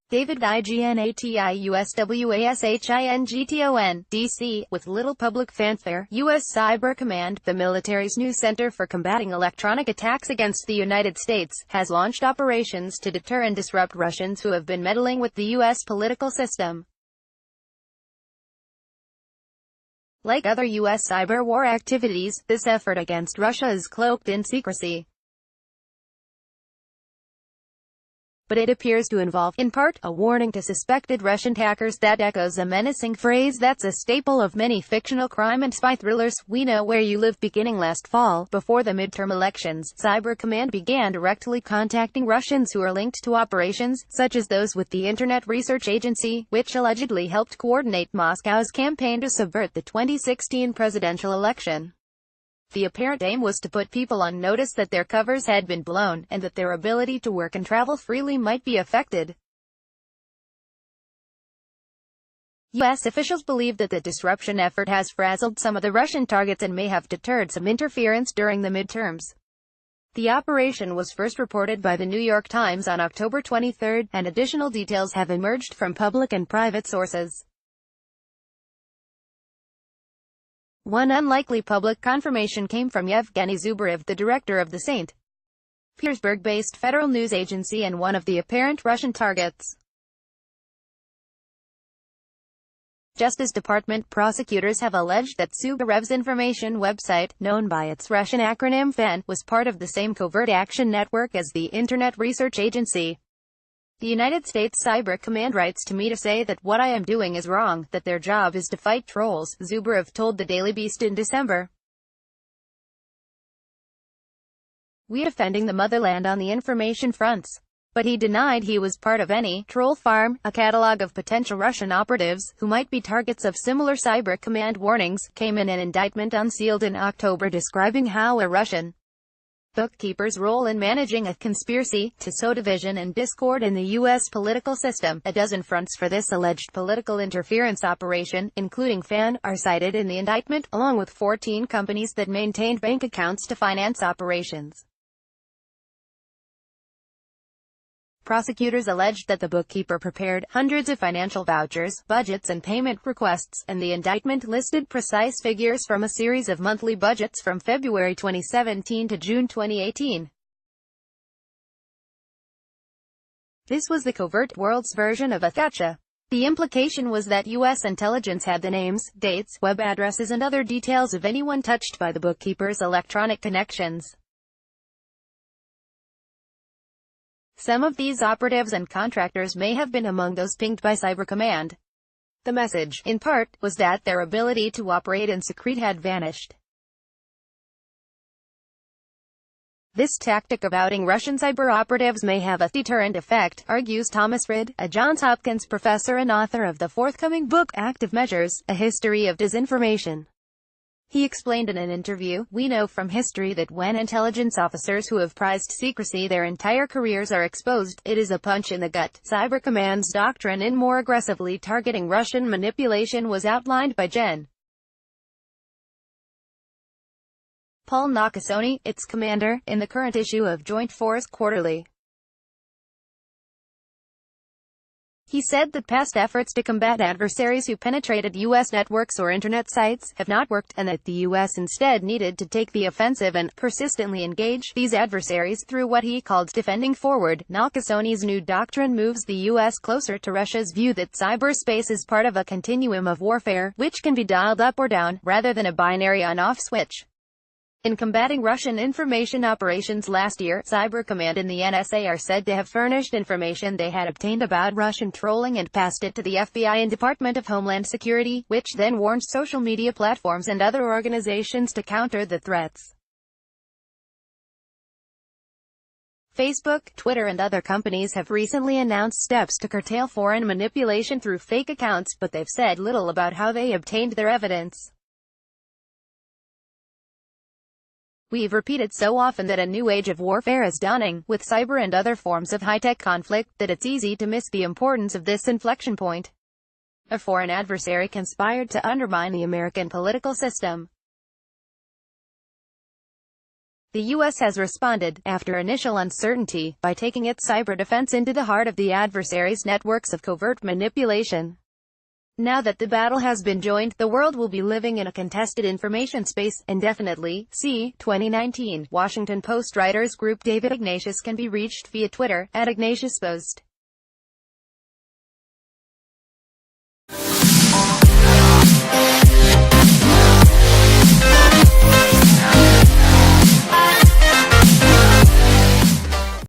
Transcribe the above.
David IGNATIUSWASHINGTON, D.C., with little public fanfare, U.S. Cyber Command, the military's new center for combating electronic attacks against the United States, has launched operations to deter and disrupt Russians who have been meddling with the U.S. political system. Like other U.S. cyberwar activities, this effort against Russia is cloaked in secrecy. But it appears to involve, in part, a warning to suspected Russian hackers that echoes a menacing phrase that's a staple of many fictional crime and spy thrillers. "We know where you live." Beginning last fall, before the midterm elections, Cyber Command began directly contacting Russians who are linked to operations, such as those with the Internet Research Agency, which allegedly helped coordinate Moscow's campaign to subvert the 2016 presidential election. The apparent aim was to put people on notice that their covers had been blown, and that their ability to work and travel freely might be affected. U.S. officials believe that the disruption effort has frazzled some of the Russian targets and may have deterred some interference during the midterms. The operation was first reported by the New York Times on October 23, and additional details have emerged from public and private sources. One unlikely public confirmation came from Yevgeny Zubarev, the director of the St. Petersburg-based federal news agency and one of the apparent Russian targets. Justice Department prosecutors have alleged that Zubarev's information website, known by its Russian acronym FAN, was part of the same covert action network as the Internet Research Agency. The United States Cyber Command writes to me to say that what I am doing is wrong, that their job is to fight trolls, Zubarev told the Daily Beast in December. "We are defending the motherland on the information fronts." But he denied he was part of any troll farm. A catalog of potential Russian operatives, who might be targets of similar Cyber Command warnings, came in an indictment unsealed in October describing how a Russian bookkeeper's role in managing a conspiracy to sow division and discord in the U.S. political system. A dozen fronts for this alleged political interference operation, including FAN, are cited in the indictment, along with 14 companies that maintained bank accounts to finance operations. Prosecutors alleged that the bookkeeper prepared hundreds of financial vouchers, budgets and payment requests, and the indictment listed precise figures from a series of monthly budgets from February 2017 to June 2018. This was the covert world's version of a gotcha. The implication was that U.S. intelligence had the names, dates, web addresses and other details of anyone touched by the bookkeeper's electronic connections. Some of these operatives and contractors may have been among those pinged by Cyber Command. The message, in part, was that their ability to operate in secret had vanished. This tactic of outing Russian cyber operatives may have a deterrent effect, argues Thomas Rid, a Johns Hopkins professor and author of the forthcoming book Active Measures, A History of Disinformation. He explained in an interview, "We know from history that when intelligence officers who have prized secrecy their entire careers are exposed, it is a punch in the gut." Cyber Command's doctrine in more aggressively targeting Russian manipulation was outlined by Gen. Paul Nakasone, its commander, in the current issue of Joint Force Quarterly. He said that past efforts to combat adversaries who penetrated U.S. networks or Internet sites have not worked, and that the U.S. instead needed to take the offensive and persistently engage these adversaries through what he called defending forward. Nakasone's new doctrine moves the U.S. closer to Russia's view that cyberspace is part of a continuum of warfare, which can be dialed up or down, rather than a binary on-off switch. In combating Russian information operations last year, Cyber Command and the NSA are said to have furnished information they had obtained about Russian trolling and passed it to the FBI and Department of Homeland Security, which then warned social media platforms and other organizations to counter the threats. Facebook, Twitter and other companies have recently announced steps to curtail foreign manipulation through fake accounts, but they've said little about how they obtained their evidence. "We've repeated so often that a new age of warfare is dawning, with cyber and other forms of high-tech conflict, that it's easy to miss the importance of this inflection point. A foreign adversary conspired to undermine the American political system. The U.S. has responded, after initial uncertainty, by taking its cyber defense into the heart of the adversary's networks of covert manipulation. Now that the battle has been joined, the world will be living in a contested information space, indefinitely. See 2019 Washington Post writers group David Ignatius can be reached via Twitter, @IgnatiusPost.